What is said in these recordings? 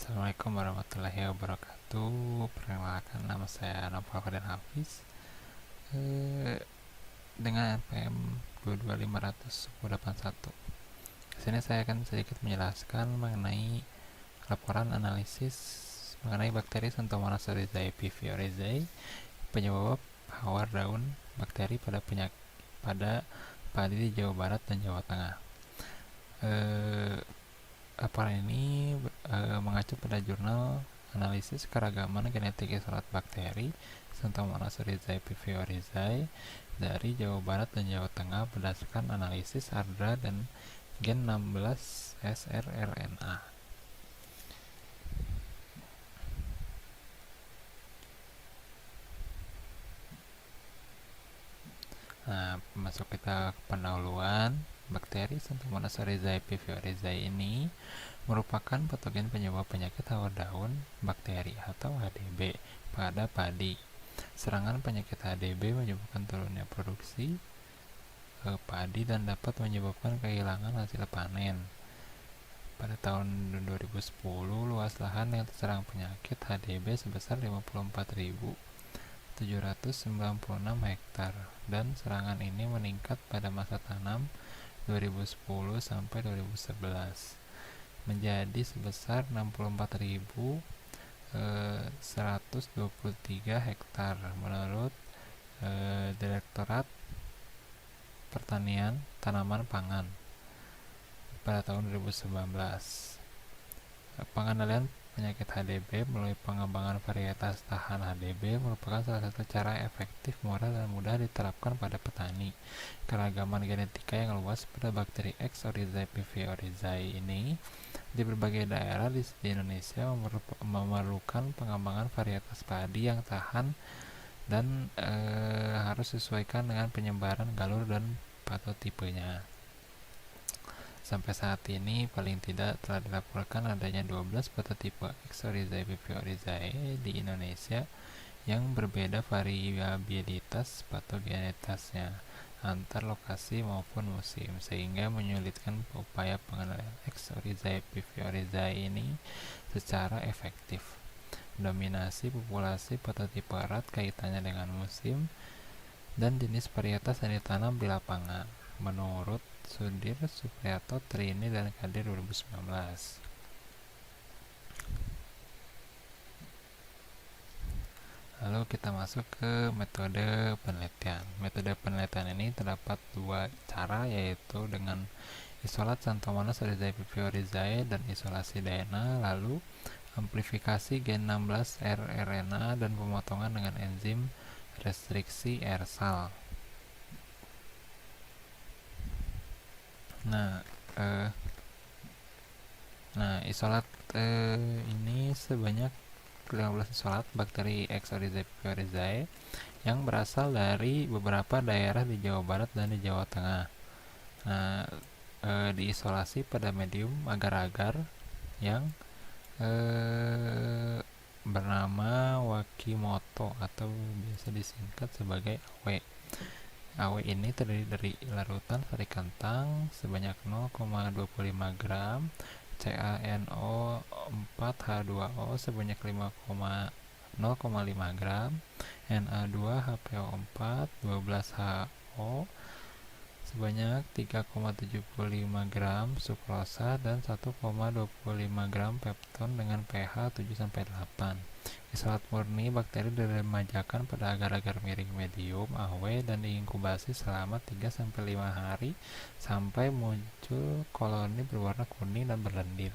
Assalamualaikum warahmatullahi wabarakatuh. Perkenalkan, nama saya Nopal Fadil Hafiz dengan NPM 22500.1081. Di sini saya akan sedikit menjelaskan mengenai laporan analisis mengenai bakteri Xanthomonas oryzae PV oryzae, penyebab hawar daun bakteri pada padi di Jawa Barat dan Jawa Tengah. Laporan ini mengacu pada jurnal analisis keragaman genetik isolat bakteri Xanthomonas oryzae PV oryzae dari Jawa Barat dan Jawa Tengah berdasarkan analisis ARDRA dan gen 16 srRNA. Nah, masuk kita ke pendahuluan. Bakteri Xanthomonas oryzae PV oryzae ini merupakan patogen penyebab penyakit hawar daun bakteri atau HDB pada padi. Serangan penyakit HDB menyebabkan turunnya produksi padi dan dapat menyebabkan kehilangan hasil panen. Pada tahun 2010, luas lahan yang terserang penyakit HDB sebesar 54.796 hektar, dan serangan ini meningkat pada masa tanam 2010 sampai 2011 menjadi sebesar 64.123 hektar menurut Direktorat Pertanian Tanaman Pangan pada tahun 2019. Pengendalian penyakit HDB melalui pengembangan varietas tahan HDB merupakan salah satu cara efektif, murah, dan mudah diterapkan pada petani. Keragaman genetika yang luas pada bakteri X oryzae PV oryzae ini di berbagai daerah di Indonesia memerlukan pengembangan varietas padi yang tahan dan harus disesuaikan dengan penyebaran galur dan patotipenya. Sampai saat ini, paling tidak telah dilaporkan adanya 12 patotipe X oryzae PV oryzae di Indonesia yang berbeda variabilitas patogenitasnya antar lokasi maupun musim, sehingga menyulitkan upaya pengendalian X oryzae PV oryzae ini secara efektif. Dominasi populasi patotipe erat kaitannya dengan musim dan jenis varietas yang ditanam di lapangan, menurut Sudir Supriyato, Trini, dan Kadir 2019. Lalu kita masuk ke metode penelitian. Metode penelitian ini terdapat dua cara, yaitu dengan isolat Xanthomonas oryzae PV oryzae dan isolasi DNA, lalu amplifikasi gen 16 rRNA dan pemotongan dengan enzim restriksi ersal. Isolat ini sebanyak 15 isolat bakteri X oryzae PV oryzae yang berasal dari beberapa daerah di Jawa Barat dan di Jawa Tengah. Diisolasi pada medium agar-agar yang bernama Wakimoto atau biasa disingkat sebagai AW. AW ini terdiri dari larutan sari kentang sebanyak 0,25 gram, CaNO4H2O sebanyak 0,5 gram, Na2HPO4 12HO sebanyak 3,75 gram, sukrosa, dan 1,25 gram pepton dengan pH 7-8. Isolat murni bakteri diremajakan pada agar-agar miring medium AW dan diinkubasi selama 3-5 hari sampai muncul koloni berwarna kuning dan berlendir.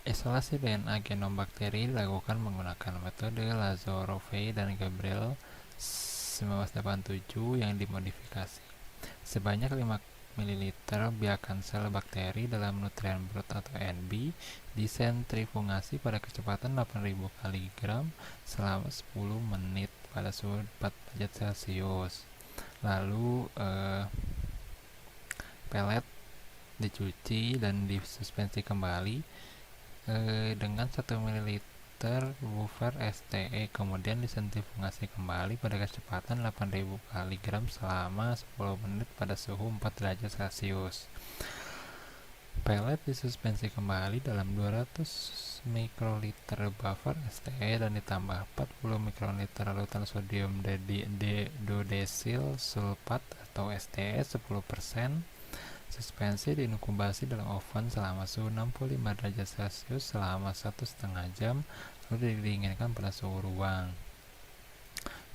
Isolasi DNA genom bakteri dilakukan menggunakan metode Lazarofe dan Gabriel 1987 yang dimodifikasi. Sebanyak 5 ml biakan sel bakteri dalam nutrien brut atau NB disentrifugasi pada kecepatan 8000 kali gram selama 10 menit pada suhu 4 derajat Celcius. Lalu pelet dicuci dan disuspensi kembali dengan 1 ml buffer STE, kemudian disentrifugasi kembali pada kecepatan 8000 kali gram selama 10 menit pada suhu 4 derajat Celcius. Pellet disuspensi kembali dalam 200 mikroliter buffer STE dan ditambah 40 mikroliter larutan sodium dodesil sulfat atau STE 10%. Suspensi diinkubasi dalam oven selama suhu 65 derajat Celcius selama 1,5 jam, lalu didinginkan pada suhu ruang.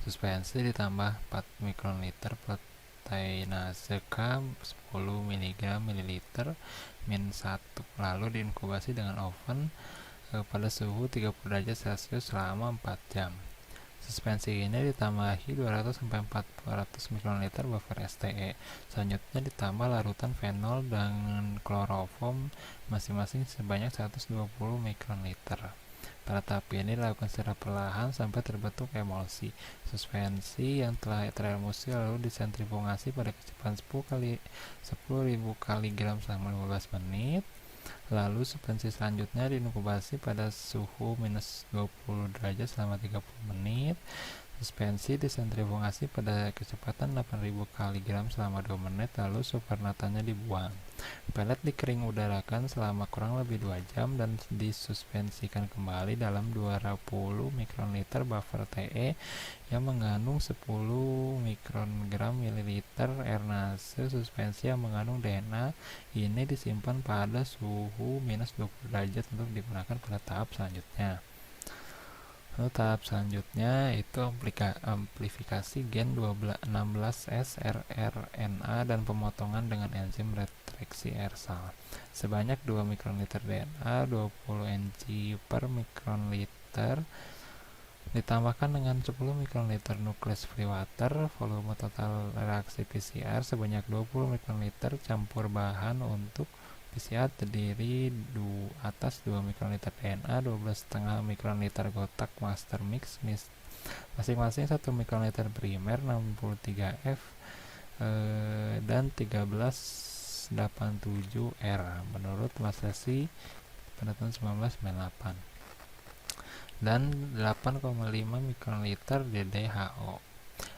Suspensi ditambah 4 mikroliter proteinase K 10 mg ml min 1, lalu diinkubasi dengan oven pada suhu 30 derajat Celcius selama 4 jam. Suspensi ini ditambahi 200-400 mikroliter buffer STE. Selanjutnya ditambah larutan fenol dan kloroform masing-masing sebanyak 120 mikroliter. Pada tahap ini dilakukan secara perlahan sampai terbentuk emulsi. Suspensi yang telah teremulsi lalu disentrifugasi pada kecepatan 10.000 kali gram selama 15 menit. Lalu suspensi selanjutnya diinkubasi pada suhu minus 20 derajat selama 30 menit. Suspensi disentrifugasi pada kecepatan 8.000 kali gram selama 2 menit, lalu supernatannya dibuang. Pellet dikering udarakan selama kurang lebih 2 jam dan disuspensikan kembali dalam 220 mikroliter buffer TE yang mengandung 10 mikrogram mililiter ernase. Suspensi yang mengandung DNA ini disimpan pada suhu minus 20 derajat untuk digunakan pada tahap selanjutnya. Lalu tahap selanjutnya itu amplifikasi gen 16S rRNA dan pemotongan dengan enzim retraksi ersal. Sebanyak 2 mikroliter DNA 20 Ng per mikroliter ditambahkan dengan 10 mikroliter nukleus free water. Volume total reaksi PCR sebanyak 20 mikroliter campur bahan untuk PCR terdiri atas 2 mikroliter DNA, 12,5 mikroliter kotak master mix, masing-masing 1 mikroliter primer 63F dan 1387R menurut Massachi pada tahun 1998 dan 8,5 mikroliter DDHO.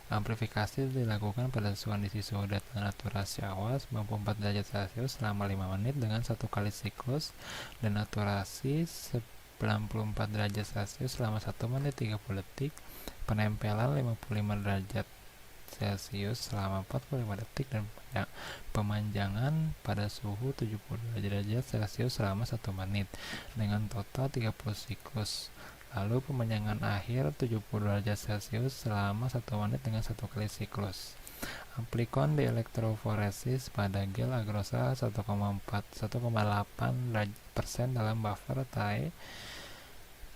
Amplifikasi dilakukan pada kondisi suhu denaturasi awal 94 derajat Celcius selama 5 menit dengan 1 kali siklus, denaturasi 94 derajat Celcius selama 1 menit 30 detik, penempelan 55 derajat Celcius selama 45 detik, dan pemanjangan pada suhu 70 derajat Celcius selama 1 menit dengan total 30 siklus. Lalu pemanjangan akhir 70 derajat Celcius selama 1 menit dengan 1 kali siklus. Amplikon dielektroforesis pada gel agrosa 1,8% dalam buffer TAE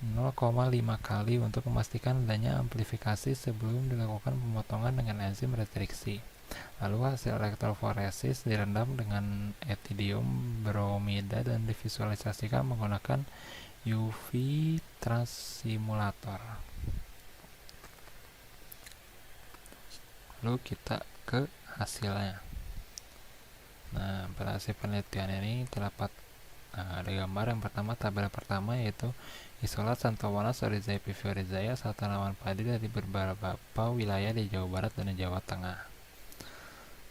0,5 kali untuk memastikan adanya amplifikasi sebelum dilakukan pemotongan dengan enzim retriksi. Lalu hasil elektroforesis direndam dengan etidium bromida dan divisualisasikan menggunakan UV transsimulator. Lalu kita ke hasilnya. Nah, pada hasil penelitian ini terdapat ada gambar. Yang pertama, tabel pertama yaitu isolat Santowanas oryzae PV oryzae asal tanaman padi dari beberapa wilayah di Jawa Barat dan Jawa Tengah.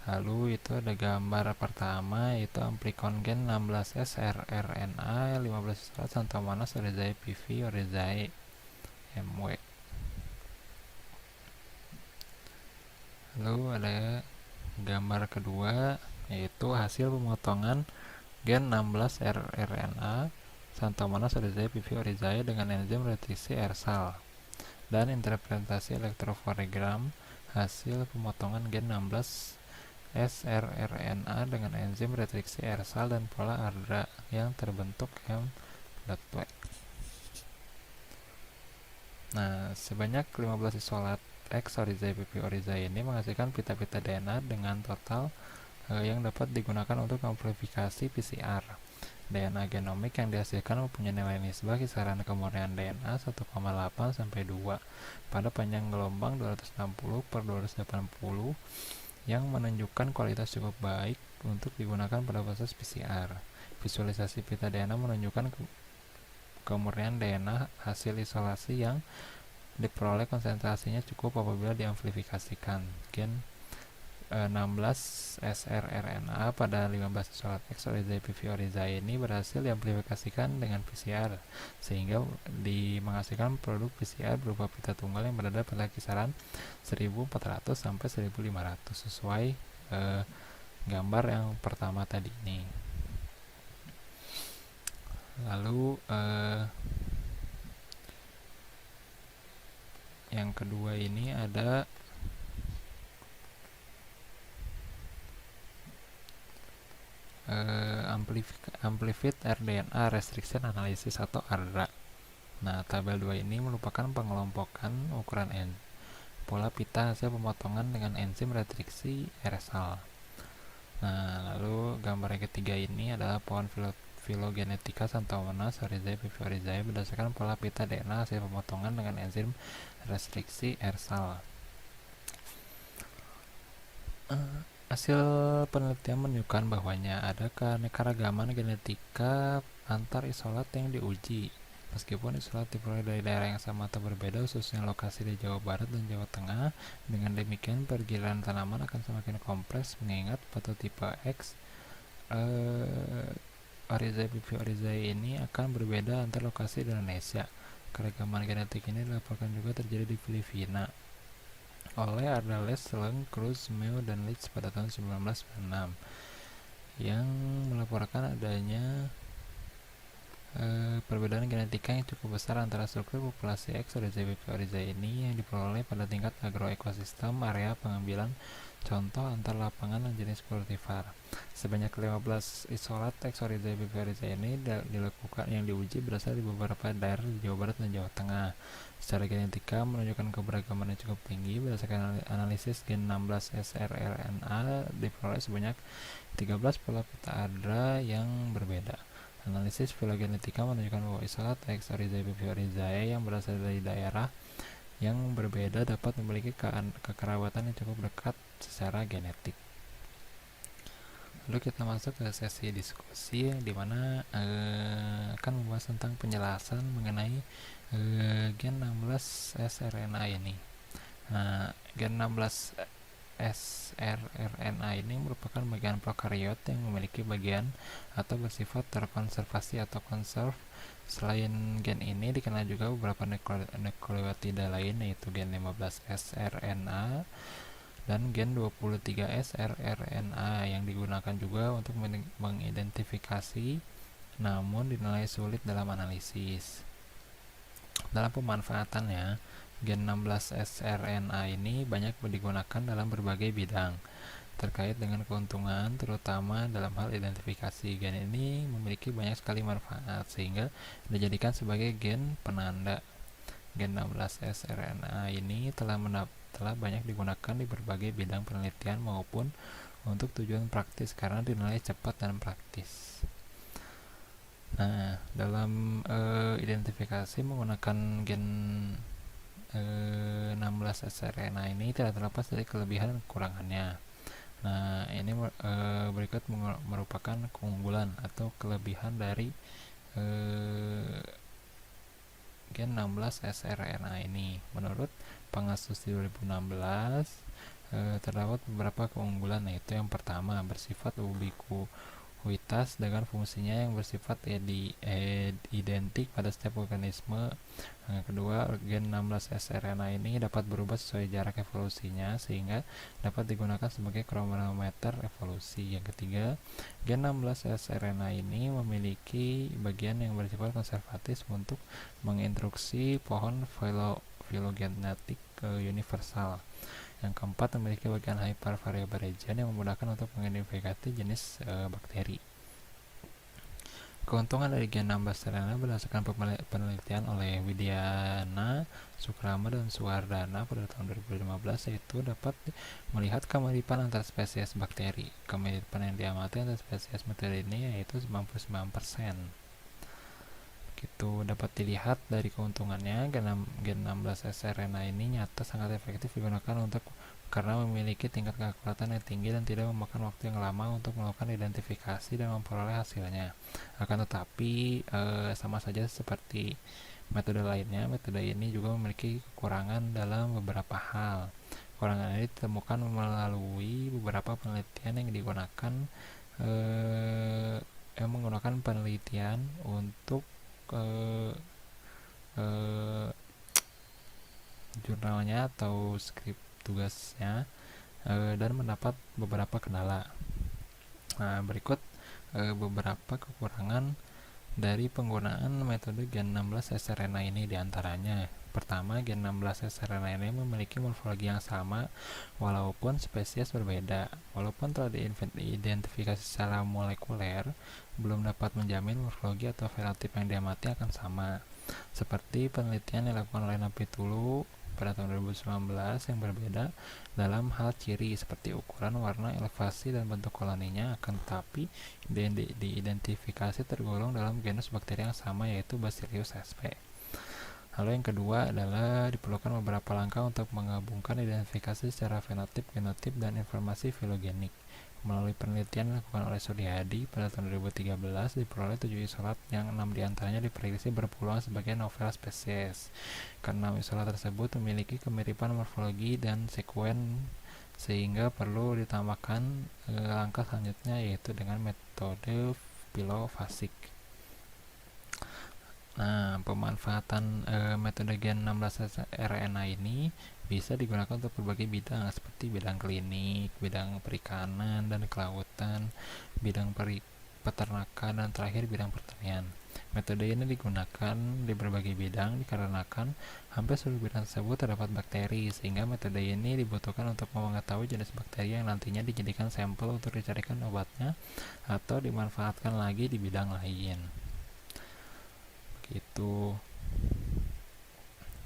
Lalu itu ada gambar pertama yaitu amplikon gen 16S rRNA 15 isolat Santowanas oryzae PV oryzae MW. Lalu ada gambar kedua yaitu hasil pemotongan gen 16 rRNA Santowanas oryzae PV oryzae dengan enzim retriksi ersal dan interpretasi elektroforegram hasil pemotongan gen 16 srRNA dengan enzim retriksi ersal dan pola ARDA yang terbentuk M.W. Nah, sebanyak 15 isolat X oryzae PV oryzae ini menghasilkan pita-pita DNA dengan total yang dapat digunakan untuk amplifikasi PCR. DNA genomik yang dihasilkan mempunyai nilai nisbah kisaran kemurnian DNA 1,8 sampai 2 pada panjang gelombang 260 per 280 yang menunjukkan kualitas cukup baik untuk digunakan pada proses PCR. Visualisasi pita DNA menunjukkan kemurnian DNA hasil isolasi yang diperoleh konsentrasinya cukup apabila diamplifikasikan. Gen 16 srRNA pada 15 isolat X Oryzae PV Oryzae ini berhasil diamplifikasikan dengan PCR sehingga menghasilkan produk PCR berupa pita tunggal yang berada pada kisaran 1400 sampai 1500 sesuai gambar yang pertama tadi ini. Lalu yang kedua ini ada Amplified rDNA Restriction Analysis atau ARDA. Nah, tabel 2 ini merupakan pengelompokan ukuran pola pita hasil pemotongan dengan enzim restriksi RSAL. Nah, lalu gambar yang ketiga ini adalah pohon filogenetika Xanthomonas Oryzae PV Oryzae berdasarkan pola pita DNA hasil pemotongan dengan enzim restriksi RSAL. Hasil penelitian menunjukkan bahwanya ada keanekaragaman genetika antar isolat yang diuji. Meskipun isolat diperoleh dari daerah yang sama atau berbeda, khususnya lokasi di Jawa Barat dan Jawa Tengah, dengan demikian pergiliran tanaman akan semakin kompleks mengingat fenotipe X Oryzae PV Oryzae ini akan berbeda antar lokasi di Indonesia. Keragaman genetik ini dilaporkan juga terjadi di Filipina oleh Ardales, Leng, Cruz, Meu, dan Leach pada tahun 1996 yang melaporkan adanya perbedaan genetika yang cukup besar antara struktur populasi X Oryzae PV Oryzae ini yang diperoleh pada tingkat agroekosistem area pengambilan contoh antar lapangan dan jenis kultivar. Sebanyak 15 isolat X Oryzae PV Oryzae ini dilakukan yang diuji berasal dari beberapa daerah di Jawa Barat dan Jawa Tengah. Secara genetika menunjukkan keberagaman yang cukup tinggi. Berdasarkan analisis gen 16 srRNA diperoleh sebanyak 13 pola pita ARDA yang berbeda. Analisis filogenetika menunjukkan bahwa isolat X Oryzae PV Oryzae yang berasal dari daerah yang berbeda dapat memiliki kekerabatan yang cukup dekat secara genetik. Lalu kita masuk ke sesi diskusi di mana akan membahas tentang penjelasan mengenai gen 16 srRNA ini. Nah, gen 16 srRNA ini merupakan bagian prokariot yang memiliki bagian atau bersifat terkonservasi atau conserve. Selain gen ini dikenal juga beberapa nukleotida lain yaitu gen 15 srRNA dan gen 23 srRNA yang digunakan juga untuk mengidentifikasi namun dinilai sulit dalam analisis. Dalam pemanfaatannya, gen 16 srRNA ini banyak digunakan dalam berbagai bidang terkait dengan keuntungan, terutama dalam hal identifikasi. Gen ini memiliki banyak sekali manfaat sehingga dijadikan sebagai gen penanda. Gen 16 srRNA ini telah banyak digunakan di berbagai bidang penelitian maupun untuk tujuan praktis karena dinilai cepat dan praktis. Nah, dalam identifikasi menggunakan gen 16 srRNA ini tidak terlepas dari kelebihan dan kekurangannya. Nah, ini berikut merupakan keunggulan atau kelebihan dari gen 16 srRNA ini. Menurut Pangasus di 2016 terdapat beberapa keunggulan, yaitu yang pertama bersifat ubikuitas dengan fungsinya yang bersifat identik pada setiap organisme. Yang kedua, gen 16 srRNA ini dapat berubah sesuai jarak evolusinya sehingga dapat digunakan sebagai kronometer evolusi. Yang ketiga, gen 16 srRNA ini memiliki bagian yang bersifat konservatif untuk menginstruksi pohon filogenetik universal. Yang keempat, memiliki bagian hypervariable region yang memudahkan untuk mengidentifikasi jenis bakteri. Keuntungan dari gen 16 srRNA berdasarkan penelitian oleh Widiana, Sukrama, dan Suwardana pada tahun 2015 yaitu dapat melihat kemiripan antar spesies bakteri. Kemiripan yang diamati antar spesies metode ini yaitu 99%. Itu dapat dilihat dari keuntungannya. Gen 16 srRNA ini nyata sangat efektif digunakan karena memiliki tingkat keakuratan yang tinggi dan tidak memakan waktu yang lama untuk melakukan identifikasi dan memperoleh hasilnya. Akan tetapi sama saja seperti metode lainnya, metode ini juga memiliki kekurangan dalam beberapa hal. Kekurangan ini ditemukan melalui beberapa penelitian yang menggunakan penelitian untuk jurnalnya atau skrip tugasnya, dan mendapat beberapa kendala. Nah, berikut beberapa kekurangan dari penggunaan metode Gen 16 sRNA ini diantaranya. Pertama, Gen 16 sRNA ini memiliki morfologi yang sama walaupun spesies berbeda. Walaupun telah diidentifikasi secara molekuler, belum dapat menjamin morfologi atau fenotip yang diamati akan sama. Seperti penelitian yang dilakukan oleh Napitulu pada tahun 2019 yang berbeda dalam hal ciri seperti ukuran, warna, elevasi, dan bentuk koloninya, akan tetapi diidentifikasi tergolong dalam genus bakteri yang sama, yaitu Bacillus sp. Lalu yang kedua adalah diperlukan beberapa langkah untuk menggabungkan identifikasi secara fenotip, genotip, dan informasi filogenik. Melalui penelitian dilakukan oleh Suryadi pada tahun 2013, diperoleh 7 isolat yang 6 diantaranya diprediksi berpeluang sebagai novel spesies. Karena isolat tersebut memiliki kemiripan morfologi dan sekuen, sehingga perlu ditambahkan langkah selanjutnya, yaitu dengan metode filofasik. Nah, pemanfaatan metode Gen 16 RNA ini bisa digunakan untuk berbagai bidang seperti bidang klinik, bidang perikanan dan kelautan, bidang peternakan, dan terakhir bidang pertanian. Metode ini digunakan di berbagai bidang dikarenakan hampir seluruh bidang tersebut terdapat bakteri, sehingga metode ini dibutuhkan untuk mengetahui jenis bakteri yang nantinya dijadikan sampel untuk dicarikan obatnya atau dimanfaatkan lagi di bidang lain. Begitu.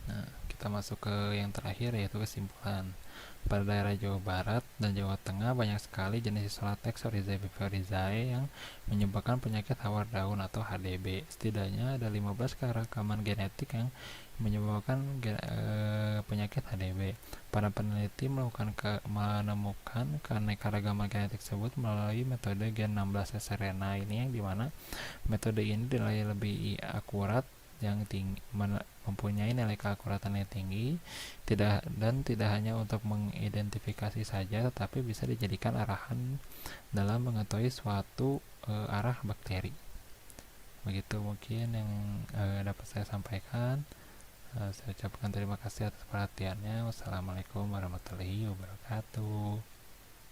Nah, kita masuk ke yang terakhir, yaitu kesimpulan. Pada daerah Jawa Barat dan Jawa Tengah banyak sekali jenis isolat Texorizae Beaverizae yang menyebabkan penyakit hawar daun atau HDB. Setidaknya ada 15 keragaman genetik yang menyebabkan penyakit HDB. Para peneliti menemukan keanekaragaman genetik tersebut melalui metode Gen 16 sRNA ini, yang dimana metode ini dinilai lebih akurat, yang mempunyai nilai keakuratan yang tinggi, tidak hanya untuk mengidentifikasi saja, tetapi bisa dijadikan arahan dalam mengetahui suatu arah bakteri. Begitu mungkin yang dapat saya sampaikan. Saya ucapkan terima kasih atas perhatiannya. Wassalamualaikum warahmatullahi wabarakatuh.